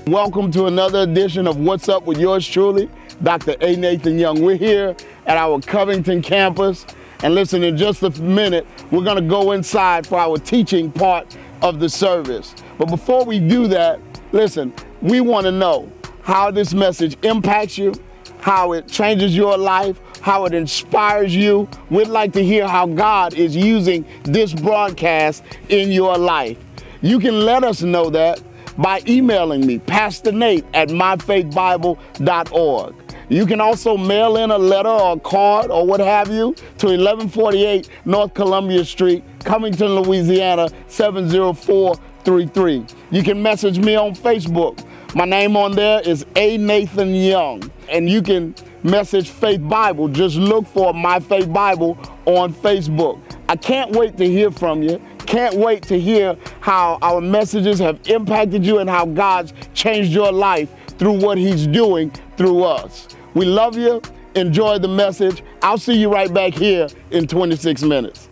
Welcome to another edition of What's Up with yours truly, Dr. A. Nathan Young. We're here at our Covington campus. And listen, in just a minute, we're going to go inside for our teaching part of the service. But before we do that, listen, we want to know how this message impacts you, how it changes your life, how it inspires you. We'd like to hear how God is using this broadcast in your life. You can let us know that by emailing me, Pastor Nate at myfaithbible.org. You can also mail in a letter or a card or what have you to 1148 North Columbia Street, Covington, Louisiana, 70433. You can message me on Facebook. My name on there is A. Nathan Young. And you can message Faith Bible. Just look for My Faith Bible on Facebook. I can't wait to hear from you. Can't wait to hear how our messages have impacted you and how God's changed your life through what He's doing through us. We love you. Enjoy the message. I'll see you right back here in 26 minutes.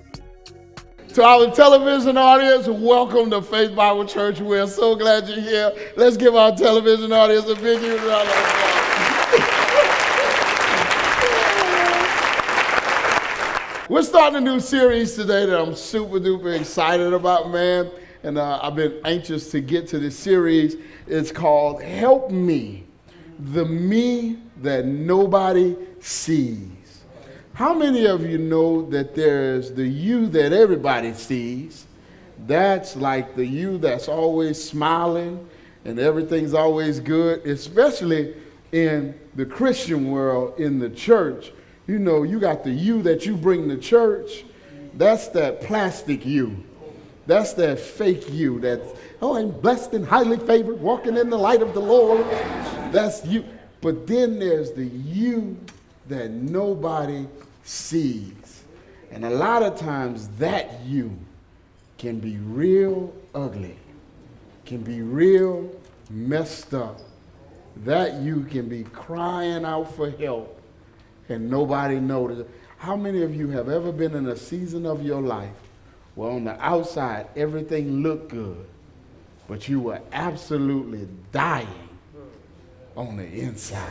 To our television audience, welcome to Faith Bible Church. We're so glad you're here. Let's give our television audience a big round of applause. We're starting a new series today that I'm super duper excited about, man. And I've been anxious to get to this series. It's called Help Me, the Me that Nobody Sees. How many of you know that there's the you that everybody sees? That's like the you that's always smiling and everything's always good, especially in the Christian world, in the church. You know, you got the you that you bring to church. That's that plastic you. That's that fake you. That's, oh, I'm blessed and highly favored, walking in the light of the Lord. That's you. But then there's the you that nobody sees. And a lot of times that you can be real ugly, can be real messed up. That you can be crying out for help and nobody notices. How many of you have ever been in a season of your life where on the outside everything looked good, but you were absolutely dying on the inside?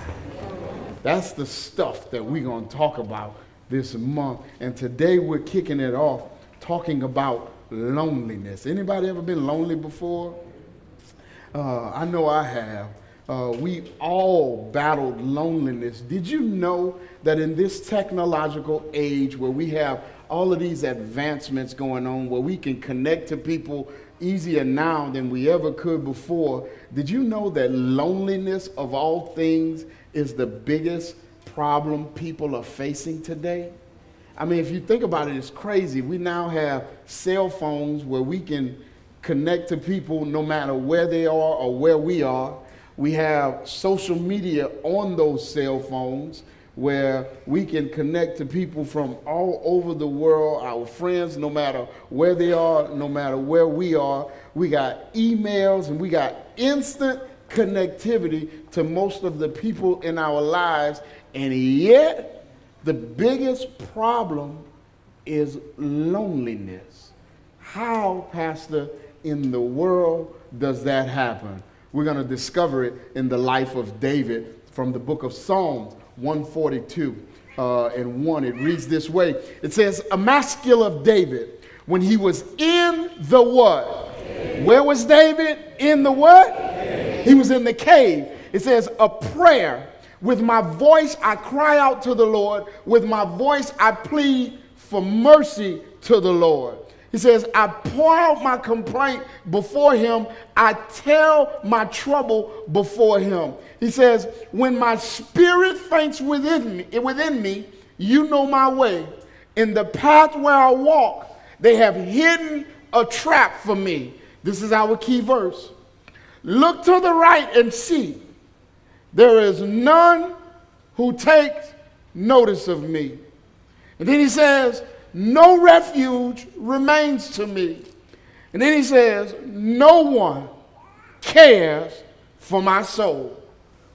That's the stuff that we're going to talk about this month. And today we're kicking it off talking about loneliness. Anybody ever been lonely before? I know I have. We all battled loneliness. Did you know that in this technological age where we have all of these advancements going on, where we can connect to people easier now than we ever could before, did you know that loneliness of all things is the biggest problem people are facing today? I mean, if you think about it, it's crazy. We now have cell phones where we can connect to people no matter where they are or where we are. We have social media on those cell phones where we can connect to people from all over the world, our friends, no matter where they are, no matter where we are. We got emails and we got instant connectivity to most of the people in our lives. And yet, the biggest problem is loneliness. How, Pastor, in the world does that happen? We're going to discover it in the life of David from the book of Psalms 142 and 1. It reads this way. It says, a maskil of David, when he was in the what? Cave. Where was David? In the what? Cave. He was in the cave. It says, a prayer. With my voice I cry out to the Lord. With my voice I plead for mercy to the Lord. He says, I pour out my complaint before him. I tell my trouble before him. He says, when my spirit faints within me, you know my way. In the path where I walk, they have hidden a trap for me. This is our key verse. Look to the right and see. There is none who takes notice of me. And then he says, no refuge remains to me. And then he says, no one cares for my soul.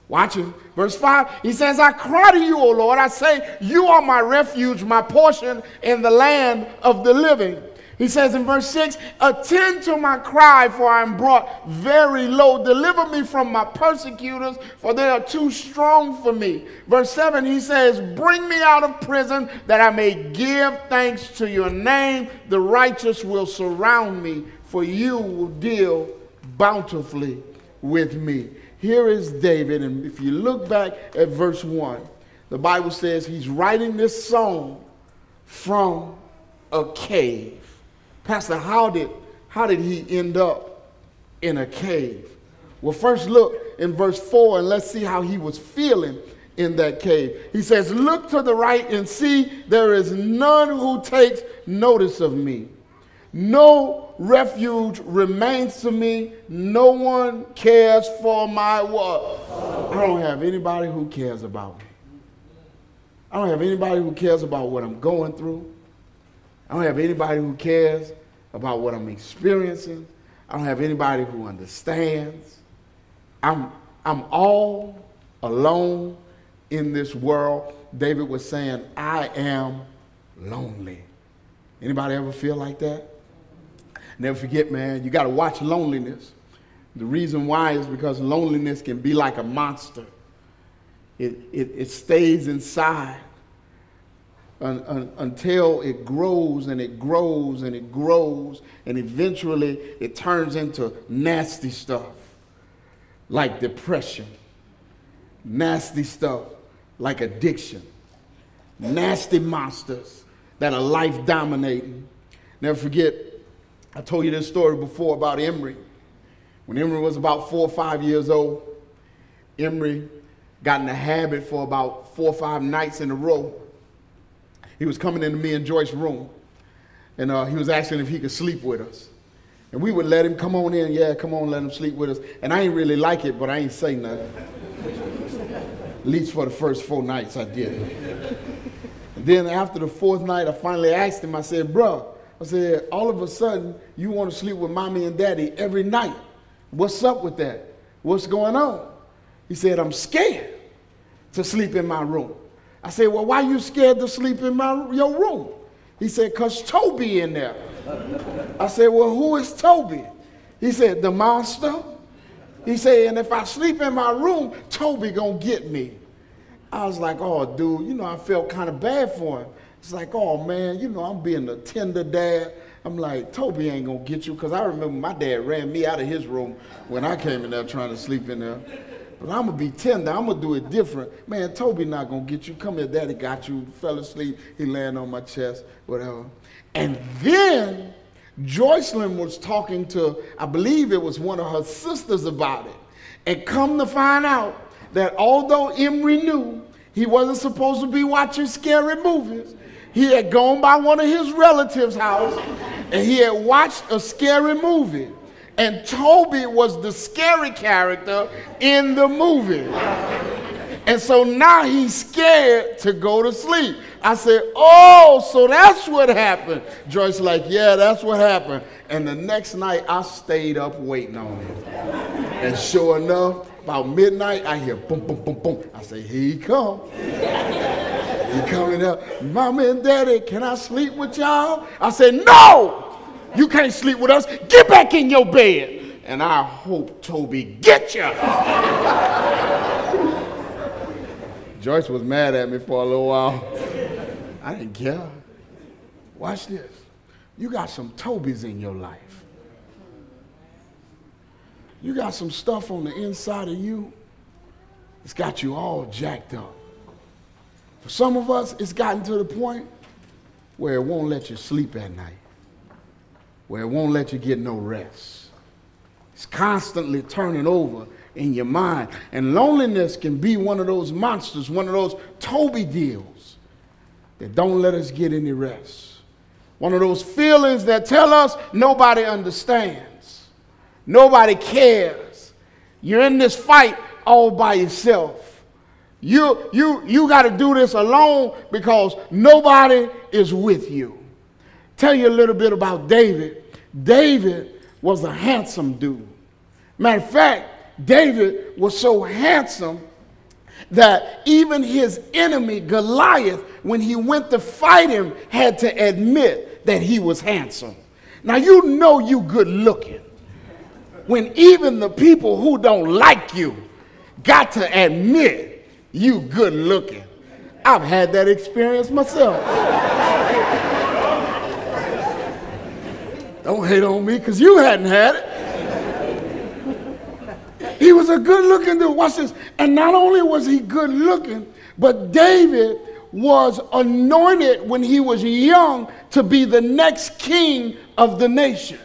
Watch it. Verse 5, he says, I cry to you, O Lord. I say, you are my refuge, my portion in the land of the living. He says in verse 6, attend to my cry, for I am brought very low. Deliver me from my persecutors, for they are too strong for me. Verse 7, he says, bring me out of prison, that I may give thanks to your name. The righteous will surround me, for you will deal bountifully with me. Here is David, and if you look back at verse 1, the Bible says he's writing this song from a cave. Pastor, how did he end up in a cave? Well, first look in verse 4 and let's see how he was feeling in that cave. He says, look to the right and see there is none who takes notice of me. No refuge remains to me. No one cares for my what? I don't have anybody who cares about me. I don't have anybody who cares about what I'm going through. I don't have anybody who cares about what I'm experiencing. I don't have anybody who understands. I'm all alone in this world. David was saying, I am lonely. Anybody ever feel like that? Never forget, man, you got to watch loneliness. The reason why is because loneliness can be like a monster. It stays inside until it grows and it grows and it grows, and eventually it turns into nasty stuff like depression, nasty stuff like addiction, nasty monsters that are life dominating. Never forget, I told you this story before about Emery. When Emery was about 4 or 5 years old, Emery got in a habit for about 4 or 5 nights in a row. He was coming into me and Joyce's room, and he was asking if he could sleep with us. And we would let him come on in. Yeah, come on, let him sleep with us. And I ain't really like it, but I ain't say nothing. At least for the first 4 nights I did. And then after the 4th night, I finally asked him, I said, bro, I said, all of a sudden, you want to sleep with mommy and daddy every night. What's up with that? What's going on? He said, I'm scared to sleep in my room. I said, well, why you scared to sleep in your room? He said, because Toby in there. I said, well, who is Toby? He said, the monster. He said, and if I sleep in my room, Toby gonna get me. I was like, oh, dude, you know, I felt kind of bad for him. It's like, oh, man, you know, I'm being a tender dad. I'm like, Toby ain't gonna get you, because I remember my dad ran me out of his room when I came in there trying to sleep in there. But I'm going to be tender. I'm going to do it different. Man, Toby not going to get you. Come here, daddy got you. Fell asleep. He laying on my chest, whatever. And then Joycelyn was talking to, I believe it was one of her sisters about it. And come to find out that although Emery knew he wasn't supposed to be watching scary movies, he had gone by one of his relatives' house and he had watched a scary movie. And Toby was the scary character in the movie. And so now he's scared to go to sleep. I said, oh, so that's what happened. Joyce like, yeah, that's what happened. And the next night, I stayed up waiting on him. And sure enough, about midnight, I hear boom, boom, boom, boom. I say, here he come. He coming up. Mama and Daddy, can I sleep with y'all? I said, no! You can't sleep with us. Get back in your bed. And I hope Toby get you. Joyce was mad at me for a little while. I didn't care. Watch this. You got some Tobys in your life. You got some stuff on the inside of you. It's got you all jacked up. For some of us, it's gotten to the point where it won't let you sleep at night, where it won't let you get no rest. It's constantly turning over in your mind. And loneliness can be one of those monsters, one of those Toby deals that don't let us get any rest. One of those feelings that tell us nobody understands, nobody cares. You're in this fight all by yourself. You got to do this alone because nobody is with you. Tell you a little bit about David. David was a handsome dude. Matter of fact, David was so handsome that even his enemy Goliath, when he went to fight him, had to admit that he was handsome. Now you know you good looking when even the people who don't like you got to admit you good looking. I've had that experience myself. Don't hate on me because you hadn't had it. He was a good looking dude. Watch this. And not only was he good looking, but David was anointed when he was young to be the next king of the nation.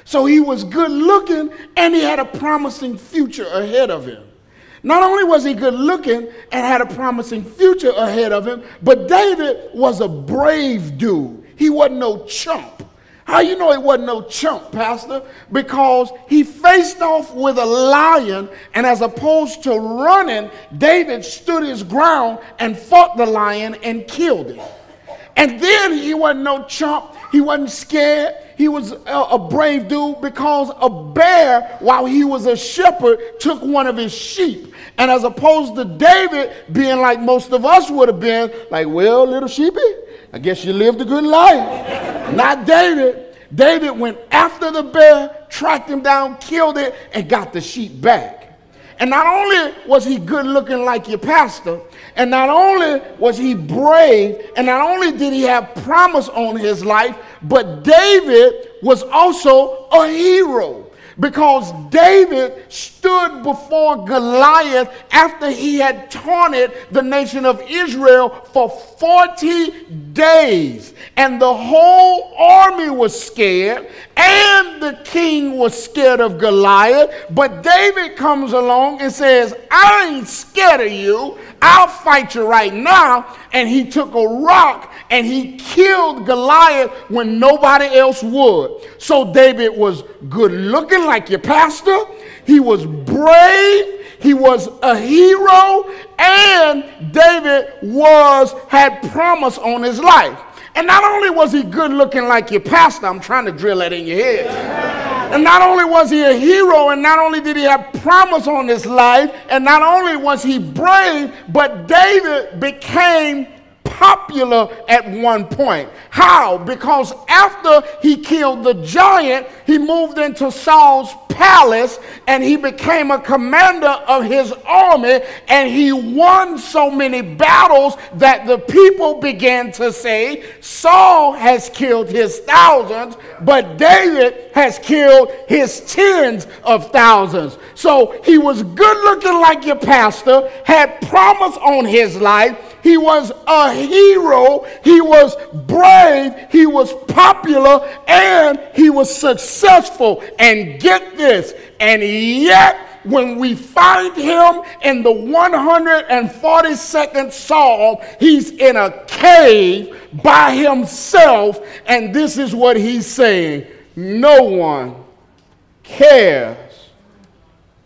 So he was good looking and he had a promising future ahead of him. Not only was he good looking and had a promising future ahead of him, but David was a brave dude. He wasn't no chump. How you know he wasn't no chump, Pastor? Because he faced off with a lion, and as opposed to running, David stood his ground and fought the lion and killed him. And then he wasn't no chump. He wasn't scared. He was a brave dude because a bear, while he was a shepherd, took one of his sheep. And as opposed to David being like most of us would have been, like, well, little sheepy, I guess you lived a good life. Not David. David went after the bear, tracked him down, killed it, and got the sheep back. And not only was he good looking like your pastor, and not only was he brave, and not only did he have promise on his life, but David was also a hero. Because David stood before Goliath after he had taunted the nation of Israel for 40 days. And the whole army was scared, and the king was scared of Goliath. But David comes along and says, I ain't scared of you. I'll fight you right now. And he took a rock and he killed Goliath when nobody else would. So David was good looking like your pastor. He was brave. He was a hero. And David had promise on his life. And not only was he good looking like your pastor, I'm trying to drill that in your head. And not only was he a hero, and not only did he have promise on his life, and not only was he brave, but David became popular at one point. How? Because after he killed the giant, he moved into Saul's palace and he became a commander of his army, and he won so many battles that the people began to say, Saul has killed his thousands, but David has killed his tens of thousands. So he was good looking like your pastor, had promise on his life. He was a hero, he was brave, he was popular, and he was successful. And get this, and yet when we find him in the 142nd Psalm, he's in a cave by himself, and this is what he's saying: no one cares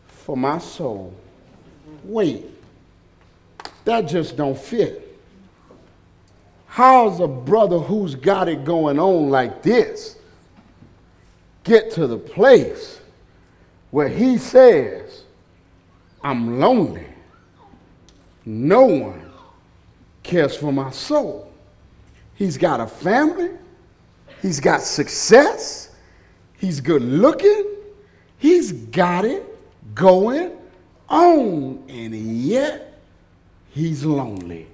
for my soul. Wait. That just don't fit. How's a brother who's got it going on like this get to the place where he says, I'm lonely. No one cares for my soul. He's got a family. He's got success. He's good looking. He's got it going on, and yet he's lonely.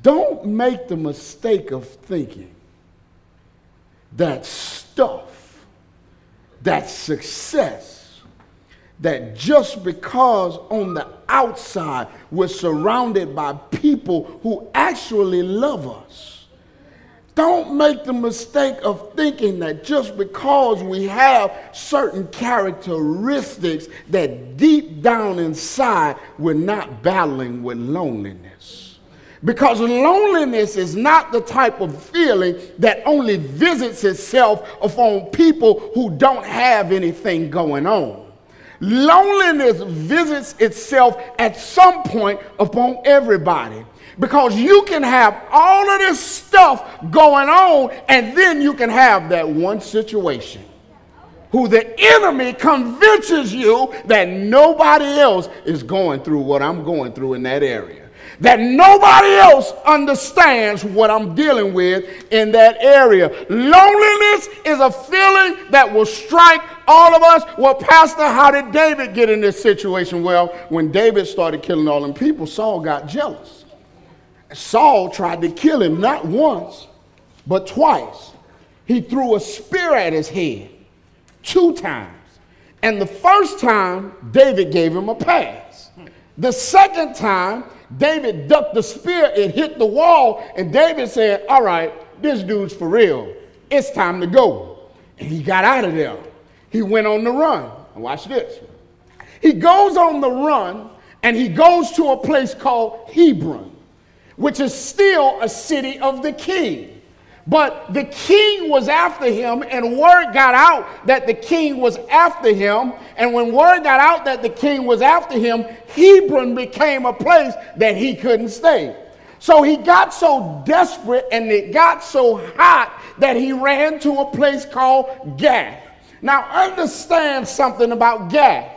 Don't make the mistake of thinking that stuff, that success, that just because on the outside we're surrounded by people who actually love us. Don't make the mistake of thinking that just because we have certain characteristics that deep down inside we're not battling with loneliness. Because loneliness is not the type of feeling that only visits itself upon people who don't have anything going on. Loneliness visits itself at some point upon everybody. Because you can have all of this stuff going on, and then you can have that one situation who the enemy convinces you that nobody else is going through what I'm going through in that area. that nobody else understands what I'm dealing with in that area. Loneliness is a feeling that will strike all of us. Well, Pastor, how did David get in this situation? Well, when David started killing all them people, Saul got jealous. Saul tried to kill him not once, but twice. He threw a spear at his head 2 times. And the first time, David gave him a pass. The second time, David ducked the spear, it hit the wall, and David said, all right, this dude's for real. It's time to go. And he got out of there. He went on the run. And watch this. He goes on the run, and he goes to a place called Hebron, which is still a city of the king. But the king was after him, and word got out that the king was after him. And when word got out that the king was after him, Hebron became a place that he couldn't stay. So he got so desperate and it got so hot that he ran to a place called Gath. Now understand something about Gath.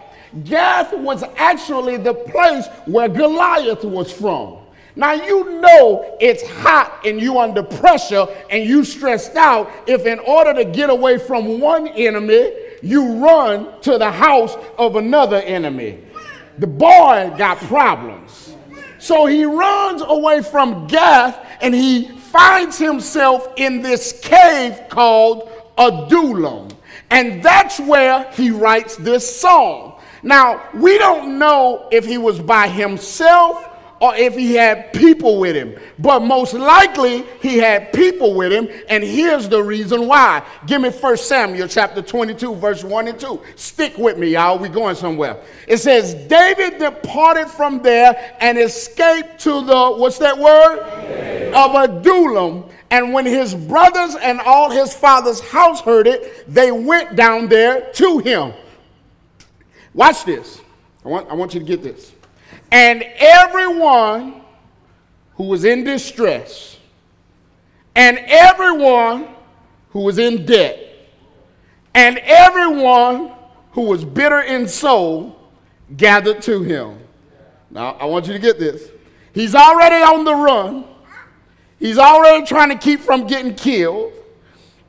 Gath was actually the place where Goliath was from. Now, you know it's hot and you under pressure and you stressed out if in order to get away from one enemy, you run to the house of another enemy. The boy got problems. So he runs away from Gath and he finds himself in this cave called Adullam. And that's where he writes this song. Now, we don't know if he was by himself or if he had people with him. But most likely, he had people with him, and here's the reason why. Give me 1 Samuel chapter 22, verse 1 and 2. Stick with me, y'all. We're going somewhere. It says, David departed from there and escaped to the, what's that word? Of Adullam. And when his brothers and all his father's house heard it, they went down there to him. Watch this. I want you to get this. And everyone who was in distress, and everyone who was in debt, and everyone who was bitter in soul gathered to him. Now, I want you to get this. He's already on the run. He's already trying to keep from getting killed.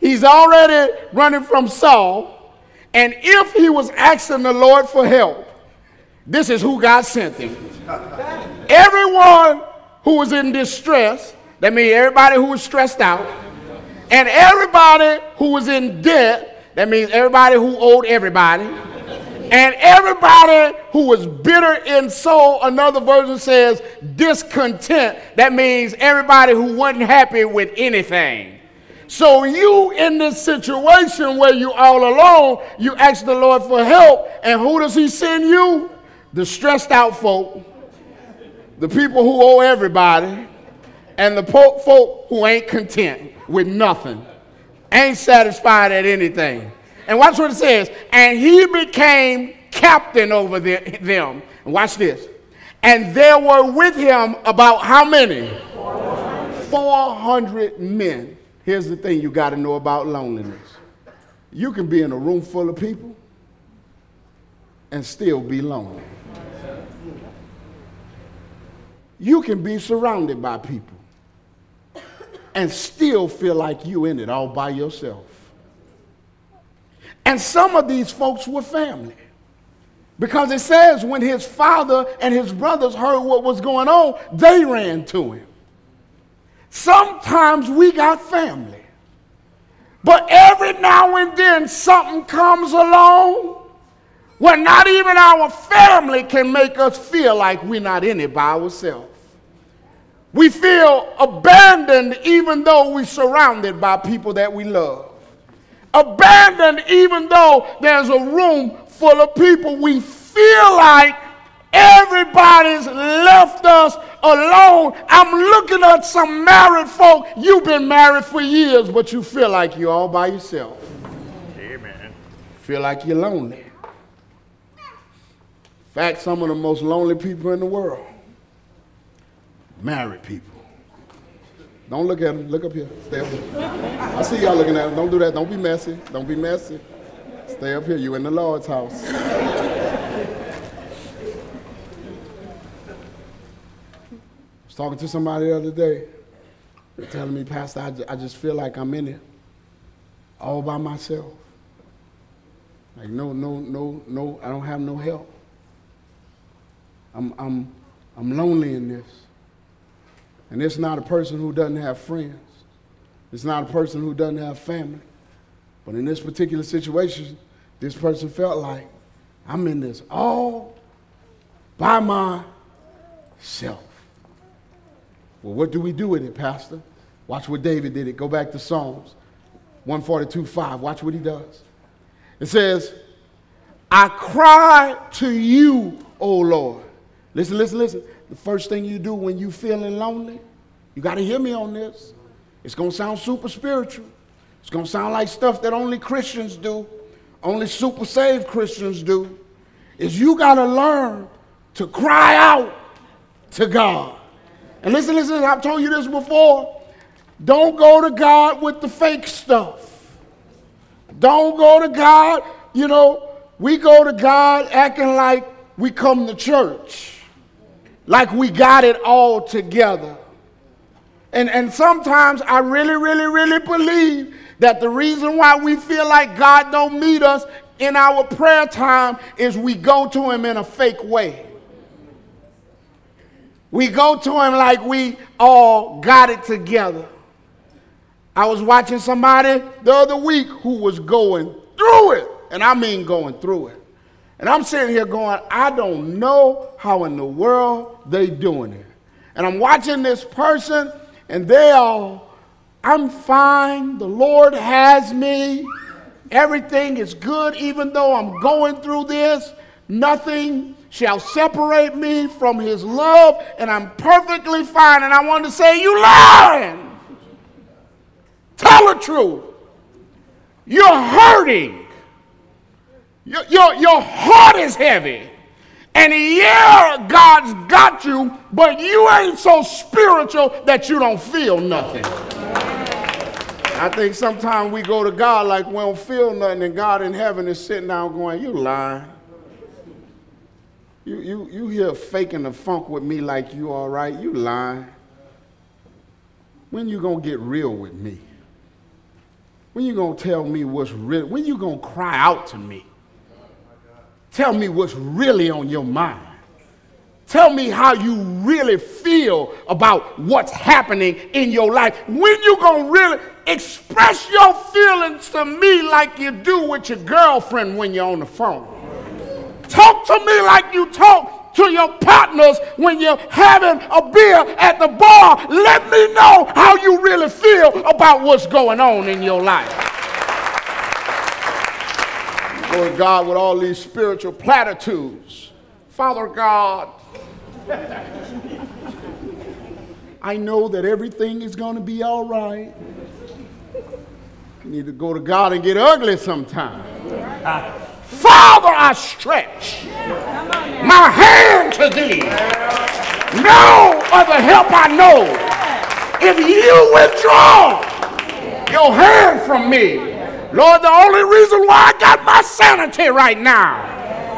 He's already running from Saul. And if he was asking the Lord for help, this is who God sent him. Everyone who was in distress, that means everybody who was stressed out, and everybody who was in debt, that means everybody who owed everybody, and everybody who was bitter in soul, another version says discontent, that means everybody who wasn't happy with anything. So you in this situation where you all alone, you ask the Lord for help, and who does he send you? The stressed out folk, the people who owe everybody, and the folk who ain't content with nothing, ain't satisfied at anything. And watch what it says. And he became captain over them. And watch this. And there were with him about how many? 400 men. Here's the thing you got to know about loneliness. You can be in a room full of people and still be lonely. You can be surrounded by people and still feel like you in it all by yourself. And some of these folks were family. Because it says when his father and his brothers heard what was going on, they ran to him. Sometimes we got family. But every now and then something comes along where not even our family can make us feel like we're not in it by ourselves. We feel abandoned even though we're surrounded by people that we love. Abandoned even though there's a room full of people. We feel like everybody's left us alone. I'm looking at some married folk. You've been married for years, but you feel like you're all by yourself. Amen. Feel like you're lonely. In fact, some of the most lonely people in the world, married people. Don't look at them. Look up here. Stay up here. I see y'all looking at them. Don't do that. Don't be messy. Don't be messy. Stay up here. You in the Lord's house. talking to somebody the other day. They're telling me, Pastor, I just feel like I'm in it all by myself. Like, no, I don't have no help. I'm lonely in this. And it's not a person who doesn't have friends. It's not a person who doesn't have family. But in this particular situation, this person felt like, I'm in this all by myself. Well, what do we do with it, Pastor? Watch what David did. Go back to Psalms 142:5. Watch what he does. It says, I cry to you, O Lord. Listen. The first thing you do when you feeling lonely, you got to hear me on this. It's going to sound super spiritual. It's going to sound like stuff that only Christians do, only super saved Christians do, is you got to learn to cry out to God. And listen, I've told you this before. Don't go to God with the fake stuff. Don't go to God, we go to God acting like we come to church, like we got it all together. And sometimes I really believe that the reason why we feel like God don't meet us in our prayer time is we go to him in a fake way. We go to him like we all got it together. I was watching somebody the other week who was going through it. And I mean going through it. And I'm sitting here going, I don't know how in the world they doing it. And I'm watching this person and they all, I'm fine. The Lord has me. Everything is good even though I'm going through this. Nothing shall separate me from his love, and I'm perfectly fine. And I want to say, you lying. Tell the truth. You're hurting. Your heart is heavy. And yeah, God's got you, but you ain't so spiritual that you don't feel nothing. I think sometimes we go to God like we don't feel nothing, and God in heaven is sitting down going, you lying. You here faking the funk with me like you all right. You lying. When you going to get real with me? When you going to tell me what's real? When you going to cry out to me? Tell me what's really on your mind. Tell me how you really feel about what's happening in your life. When you going to really express your feelings to me like you do with your girlfriend when you're on the phone. Talk to me like you talk to your partners when you're having a beer at the bar. Let me know how you really feel about what's going on in your life. Lord God, with all these spiritual platitudes, Father God, I know that everything is going to be all right. You need to go to God and get ugly sometime. Father, I stretch my hand to thee. No other help I know. If you withdraw your hand from me, Lord, the only reason why I got my sanity right now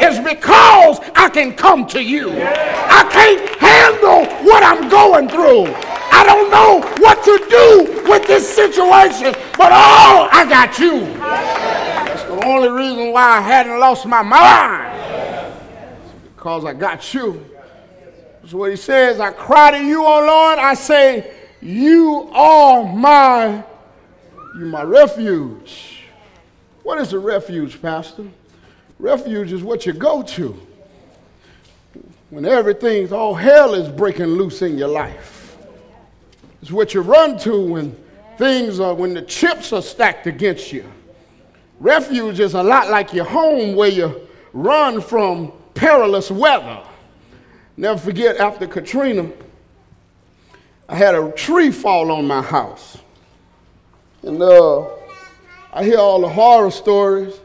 is because I can come to you. I can't handle what I'm going through. I don't know what to do with this situation, but oh, I got you. That's the only reason why I hadn't lost my mind. It's because I got you. That's what he says. I cry to you, oh Lord. I say, you are my refuge. What is a refuge, Pastor? Refuge is what you go to when everything's, all hell is breaking loose in your life. It's what you run to when when the chips are stacked against you. Refuge is a lot like your home where you run from perilous weather. Never forget, after Katrina, I had a tree fall on my house. And I hear all the horror stories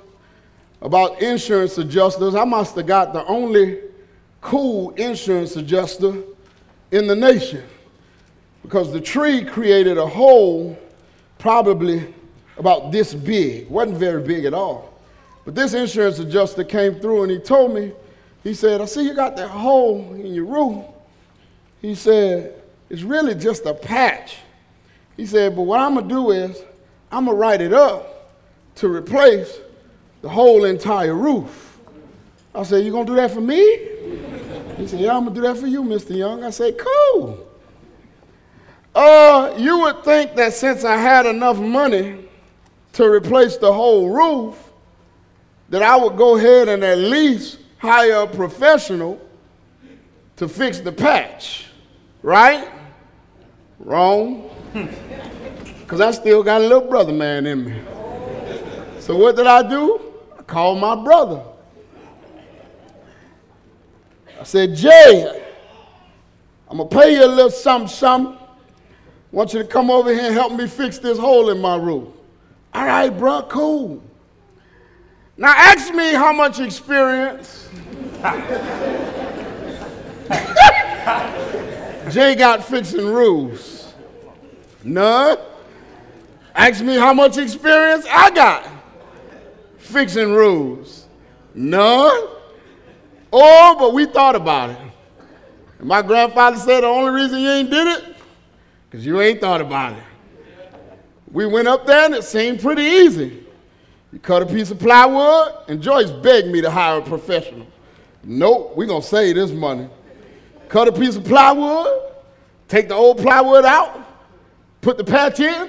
about insurance adjusters. I must have got the only cool insurance adjuster in the nation, because the tree created a hole probably about this big. Wasn't very big at all. But this insurance adjuster came through and he told me, he said, I see you got that hole in your roof. He said, It's really just a patch. He said, but what I'm going to do is I'm going to write it up to replace the whole entire roof. I said, you going to do that for me? He said, yeah, I'm going to do that for you, Mr. Young. I said, cool. You would think that since I had enough money to replace the whole roof, that I would go ahead and at least hire a professional to fix the patch, right? Wrong. Because I still got a little brother man in me. So what did I do? I called my brother. I said, Jay, I'm going to pay you a little something. I want you to come over here and help me fix this hole in my roof. All right, bro, cool. Now ask me how much experience Jay got fixing roofs. None. Ask me how much experience I got fixing roofs. None. Oh, but we thought about it. And my grandfather said the only reason you ain't did it, because you ain't thought about it. We went up there and it seemed pretty easy. You cut a piece of plywood, and Joyce begged me to hire a professional. Nope, we're going to save this money. Cut a piece of plywood, take the old plywood out, put the patch in,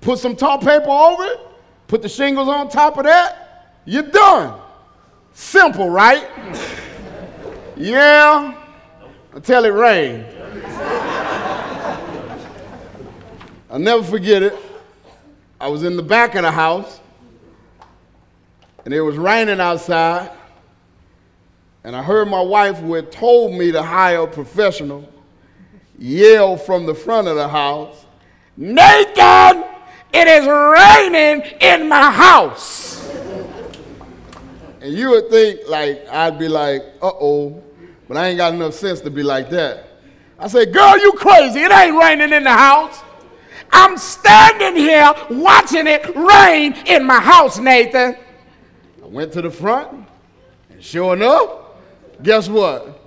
put some tar paper over it, put the shingles on top of that, you're done. Simple, right? Yeah, until it rained. I'll never forget it. I was in the back of the house, and it was raining outside, and I heard my wife, who had told me to hire a professional, yell from the front of the house, Nathan, it is raining in my house. And you would think, like, I'd be like, uh-oh, but I ain't got enough sense to be like that. I said, girl, you crazy. It ain't raining in the house. I'm standing here watching it rain in my house, Nathan. I went to the front, and sure enough, guess what?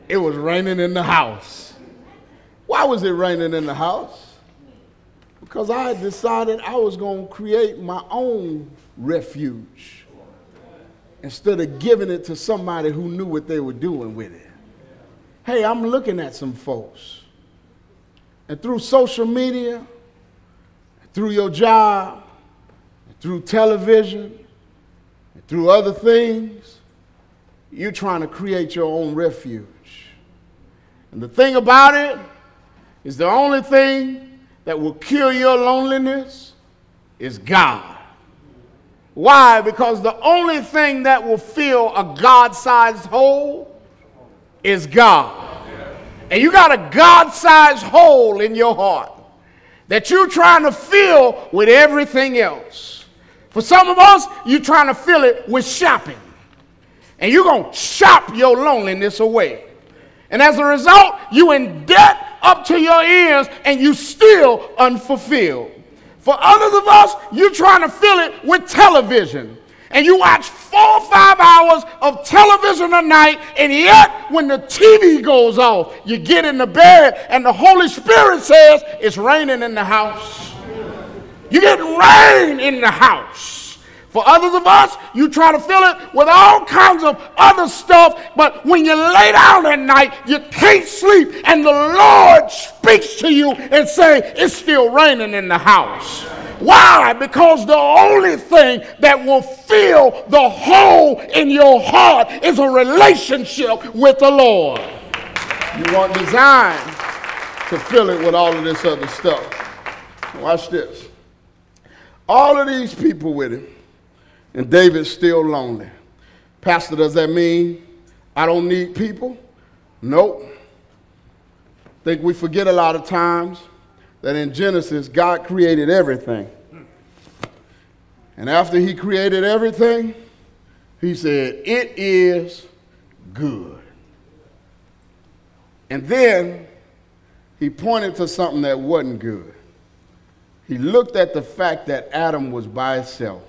It was raining in the house. Why was it raining in the house? Because I had decided I was going to create my own refuge instead of giving it to somebody who knew what they were doing with it. Hey, I'm looking at some folks, and through social media, through your job, through television, through other things, you're trying to create your own refuge. And the thing about it is the only thing that will cure your loneliness is God. Why? Because the only thing that will fill a God-sized hole is God. And you got a God-sized hole in your heart that you're trying to fill with everything else. For some of us, you're trying to fill it with shopping. And you're going to shop your loneliness away. And as a result, you in debt up to your ears and you still unfulfilled. For others of us, you're trying to fill it with television. And you watch 4 or 5 hours of television a night, and yet when the TV goes off, you get in the bed and the Holy Spirit says it's raining in the house. You get rain in the house. For others of us, you try to fill it with all kinds of other stuff, but when you lay down at night, you can't sleep, and the Lord speaks to you and says, it's still raining in the house. Why? Because the only thing that will fill the hole in your heart is a relationship with the Lord. You weren't designed to fill it with all of this other stuff. Watch this. All of these people with him, and David's still lonely. Pastor, does that mean I don't need people? Nope. I think we forget a lot of times that in Genesis, God created everything. And after he created everything, he said, it is good. And then he pointed to something that wasn't good. He looked at the fact that Adam was by himself.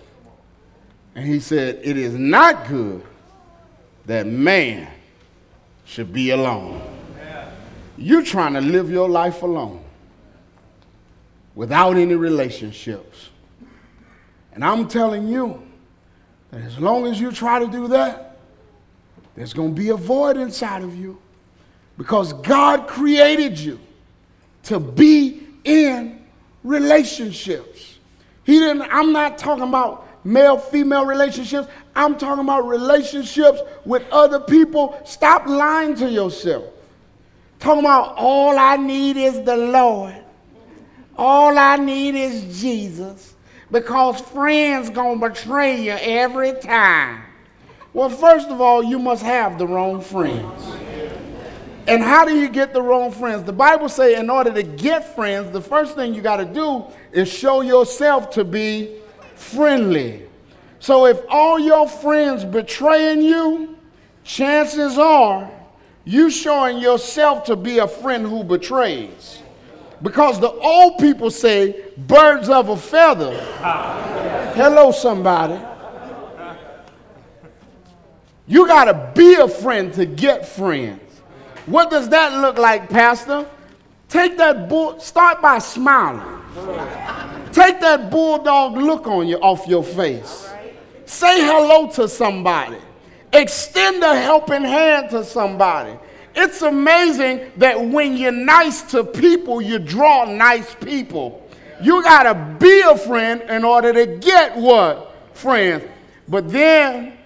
And he said, it is not good that man should be alone. you're trying to live your life alone without any relationships. And I'm telling you that as long as you try to do that, there's going to be a void inside of you, because God created you to be in relationships. I'm not talking about male-female relationships. I'm talking about relationships with other people. Stop lying to yourself. Talking about all I need is the Lord. All I need is Jesus, because friends gonna betray you every time. Well, first of all, you must have the wrong friends. And how do you get the wrong friends? The Bible says in order to get friends, the first thing you got to do is show yourself to be friendly. So if all your friends betraying you, chances are you showing yourself to be a friend who betrays. Because the old people say birds of a feather. Hello, somebody. You got to be a friend to get friends. What does that look like, Pastor? Take that start by smiling. Take that bulldog look on you off your face. Say hello to somebody. Extend a helping hand to somebody. It's amazing that when you're nice to people, you draw nice people. You got to be a friend in order to get what? Friends. But then,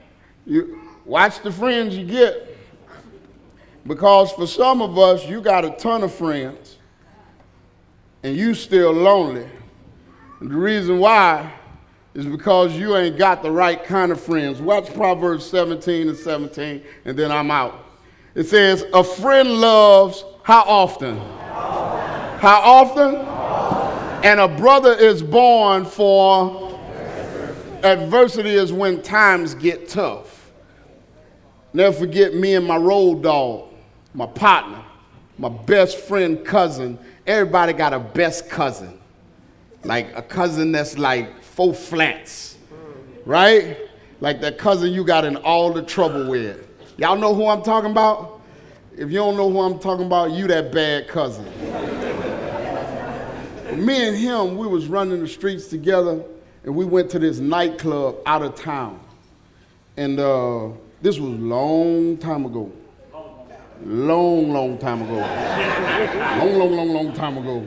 you watch the friends you get. Because for some of us, you got a ton of friends, and you still lonely. And the reason why is because you ain't got the right kind of friends. Watch Proverbs 17:17, and then I'm out. It says, a friend loves how often? How often? And a brother is born for adversity is when times get tough. Never forget me and my road dog, my partner, my best friend cousin. Everybody got a best cousin. Like a cousin that's like 4 flats, right? Like that cousin you got in all the trouble with. Y'all know who I'm talking about? If you don't know who I'm talking about, you that bad cousin. Me and him, we was running the streets together, and we went to this nightclub out of town. And this was a long time ago. Long time ago. Long time ago.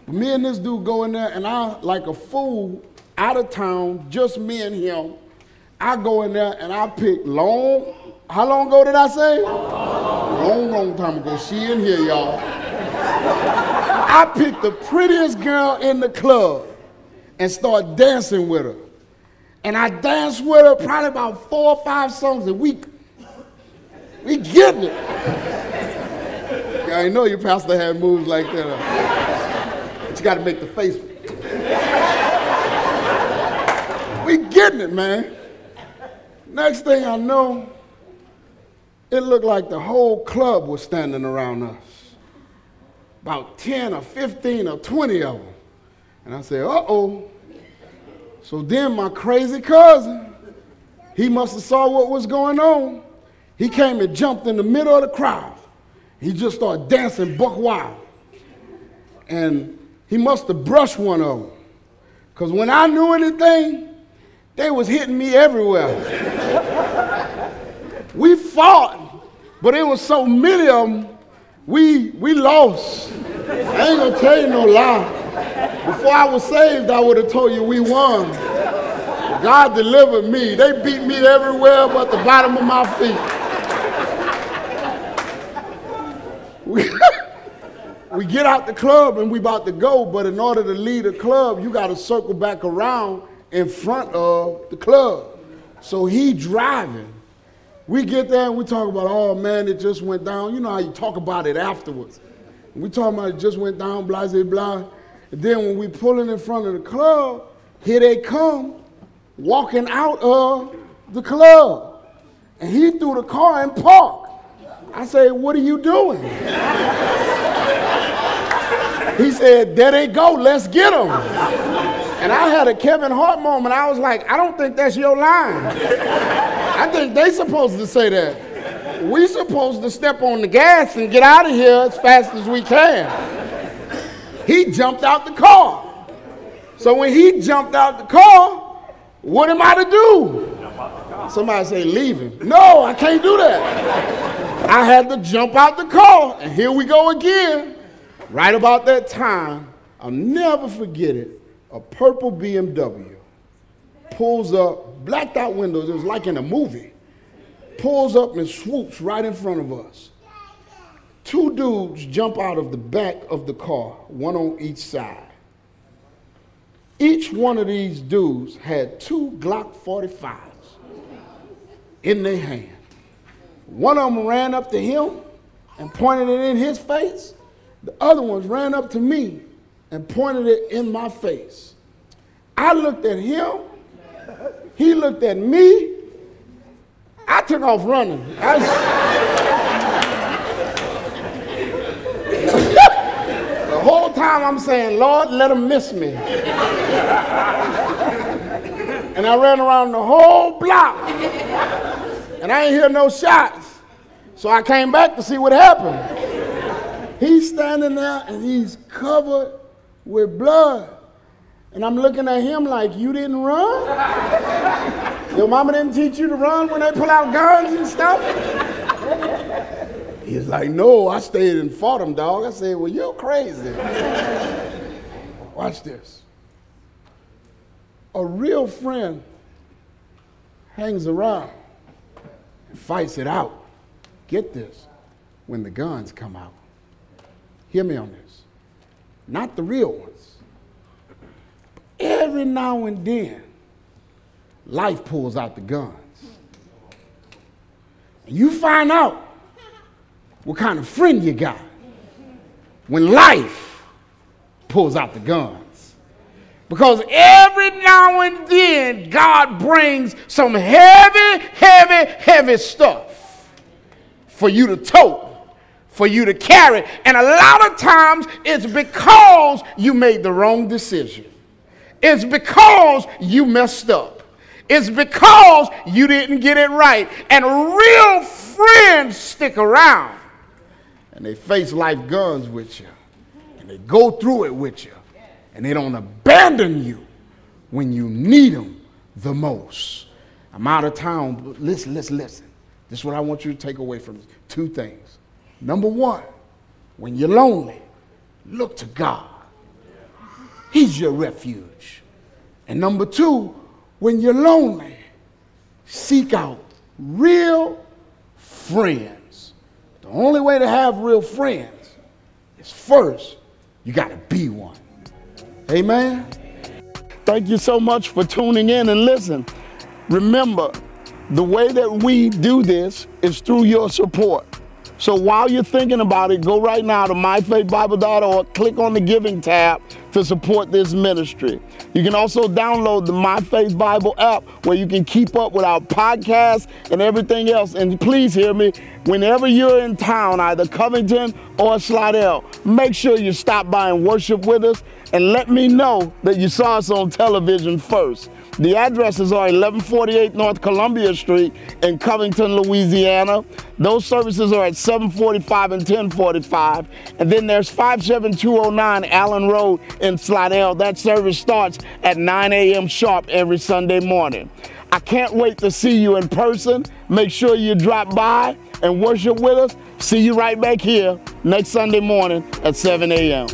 But me and this dude go in there, and I, like a fool, out of town, just me and him, I go in there and I pick how long ago did I say? Long time ago. She in here, y'all. I picked the prettiest girl in the club and start dancing with her. And I danced with her probably about 4 or 5 songs a week. We getting it. I know your pastor had moves like that. But you got to make the face. We getting it, man. Next thing I know, it looked like the whole club was standing around us. About 10 or 15 or 20 of them. And I said, uh-oh. So then my crazy cousin, he must have saw what was going on. He came and jumped in the middle of the crowd. He just started dancing buck wild. And he must have brushed one of them. Because when I knew anything, they was hitting me everywhere. We fought, but it was so many of them, we lost. I ain't gonna tell you no lie. Before I was saved, I would have told you we won. But God delivered me. They beat me everywhere but the bottom of my feet. We get out the club and we about to go, but in order to leave the club, you got to circle back around in front of the club. So he driving. We get there and we talk about, oh man, it just went down. You know how you talk about it afterwards. And we talk about it just went down, blah, blah, blah. And then when we pulling in front of the club, here they come, walking out of the club. And he threw the car and parked. I said, what are you doing? He said, there they go, let's get them. And I had a Kevin Hart moment. I was like, I don't think that's your line. I think they supposed to say that. we supposed to step on the gas and get out of here as fast as we can. He jumped out the car. So when he jumped out the car, what am I to do? Somebody say, leave him. No, I can't do that. I had to jump out the car, and here we go again. Right about that time, I'll never forget it, a purple BMW pulls up, blacked out windows, it was like in a movie, pulls up and swoops right in front of us. Two dudes jump out of the back of the car, one on each side. Each one of these dudes had 2 Glock 45s in their hand. One of them ran up to him and pointed it in his face. The other ones ran up to me and pointed it in my face. I looked at him. He looked at me. I took off running. The whole time I'm saying, Lord, let him miss me. And I ran around the whole block. And I ain't hear no shots. So I came back to see what happened. He's standing there and he's covered with blood. And I'm looking at him like, you didn't run? Your mama didn't teach you to run when they pull out guns and stuff? He's like, no, I stayed and fought him, dog. I said, well, you're crazy. Watch this. A real friend hangs around and fights it out. Get this, when the guns come out. Hear me on this. Not the real ones. Every now and then, life pulls out the guns. And you find out what kind of friend you got when life pulls out the guns. Because every now and then, God brings some heavy, heavy, heavy stuff for you to tote, for you to carry. And a lot of times, it's because you made the wrong decision. It's because you messed up. It's because you didn't get it right. And real friends stick around. And they face life guns with you. And they go through it with you. And they don't abandon you when you need them the most. I'm out of town, but listen. This is what I want you to take away from this. 2 things. Number 1, when you're lonely, look to God. He's your refuge. And number 2, when you're lonely, seek out real friends. The only way to have real friends is first, you got to be one. Amen? Thank you so much for tuning in and listen. Remember, the way that we do this is through your support. So while you're thinking about it, go right now to myfaithbible.org, click on the giving tab to support this ministry. You can also download the My Faith Bible app where you can keep up with our podcasts and everything else. And please hear me, whenever you're in town, either Covington or Slidell, make sure you stop by and worship with us and let me know that you saw us on television first. The addresses are 1148 North Columbia Street in Covington, Louisiana. Those services are at 7:45 and 10:45. And then there's 57209 Allen Road in Slidell. That service starts at 9 a.m. sharp every Sunday morning. I can't wait to see you in person. Make sure you drop by and worship with us. See you right back here next Sunday morning at 7 a.m.